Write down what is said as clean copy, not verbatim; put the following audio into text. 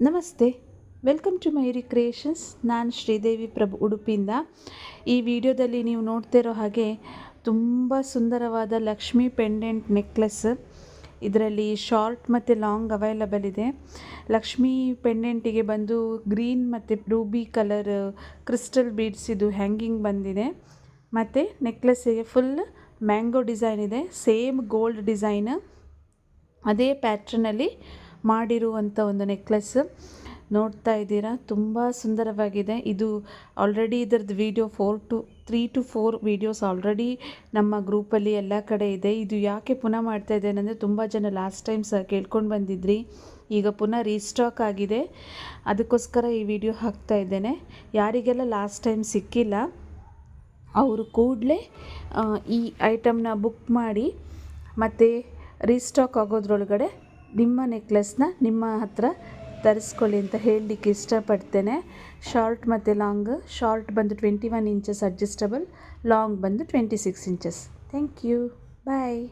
ನಮಸ್ತೆ, welcome to Mayuri creations. ನಾನು ಶ್ರೀದೇವಿ ಪ್ರಭು ಉಡುಪಿಯಿಂದ. ಈ ವಿಡಿಯೋದಲ್ಲಿ ನೀವು ನೋಡ್ತಿರೋ ಹಾಗೆ ತುಂಬ ಸುಂದರವಾದ ಲಕ್ಷ್ಮಿ ಪೆಂಡೆಂಟ್ ನೆಕ್ಲೆಸ್. ಇದರಲ್ಲಿ ಶಾರ್ಟ್ ಮತ್ತು ಲಾಂಗ್ ಅವೈಲಬಲ್ ಇದೆ. ಲಕ್ಷ್ಮಿ ಪೆಂಡೆಂಟಿಗೆ ಬಂದು ಗ್ರೀನ್ ಮತ್ತು ರೂಬಿ ಕಲರ್ ಕ್ರಿಸ್ಟಲ್ ಬೀಡ್ಸ್ ಇದು ಹ್ಯಾಂಗಿಂಗ್ ಬಂದಿದೆ. ಮತ್ತು ನೆಕ್ಲೆಸ್ಸಿಗೆ ಫುಲ್ ಮ್ಯಾಂಗೋ ಡಿಸೈನ್ ಇದೆ. ಸೇಮ್ ಗೋಲ್ಡ್ ಡಿಸೈನ್ ಅದೇ ಪ್ಯಾಟ್ರನಲ್ಲಿ ಮಾಡಿರುವಂಥ ಒಂದು ನೆಕ್ಲೆಸ್ ನೋಡ್ತಾ ಇದ್ದೀರಾ. ತುಂಬ ಸುಂದರವಾಗಿದೆ. ಇದು ಆಲ್ರೆಡಿ ಇದರದ್ದು ವಿಡಿಯೋ 3 to 4 ವೀಡಿಯೋಸ್ ಆಲ್ರೆಡಿ ನಮ್ಮ ಗ್ರೂಪಲ್ಲಿ ಎಲ್ಲ ಕಡೆ ಇದೆ. ಇದು ಯಾಕೆ ಪುನಃ ಮಾಡ್ತಾ ಇದ್ದೇನೆ ಅಂದರೆ, ತುಂಬ ಜನ ಲಾಸ್ಟ್ ಟೈಮ್ ಸಹ ಕೇಳ್ಕೊಂಡು ಬಂದಿದ್ರಿ. ಈಗ ಪುನಃ ರೀಸ್ಟಾಕ್ ಆಗಿದೆ, ಅದಕ್ಕೋಸ್ಕರ ಈ ವಿಡಿಯೋ ಹಾಕ್ತಾ ಇದ್ದೇನೆ. ಯಾರಿಗೆಲ್ಲ ಲಾಸ್ಟ್ ಟೈಮ್ ಸಿಕ್ಕಿಲ್ಲ ಅವರು ಕೂಡಲೇ ಈ ಐಟಮ್ನ ಬುಕ್ ಮಾಡಿ ಮತ್ತು ರೀಸ್ಟಾಕ್ ಆಗೋದ್ರೊಳಗಡೆ ನಿಮ್ಮ ನೆಕ್ಲೆಸ್ನ ನಿಮ್ಮ ಹತ್ರ ತರಿಸ್ಕೊಳ್ಳಿ ಅಂತ ಹೇಳಲಿಕ್ಕೆ ಇಷ್ಟಪಡ್ತೇನೆ. ಶಾರ್ಟ್ ಮತ್ತು ಲಾಂಗ್. ಶಾರ್ಟ್ ಬಂದು 21 ಇಂಚಸ್ ಅಡ್ಜಸ್ಟಬಲ್, ಲಾಂಗ್ ಬಂದು 26 ಇಂಚಸ್. Thank you, bye.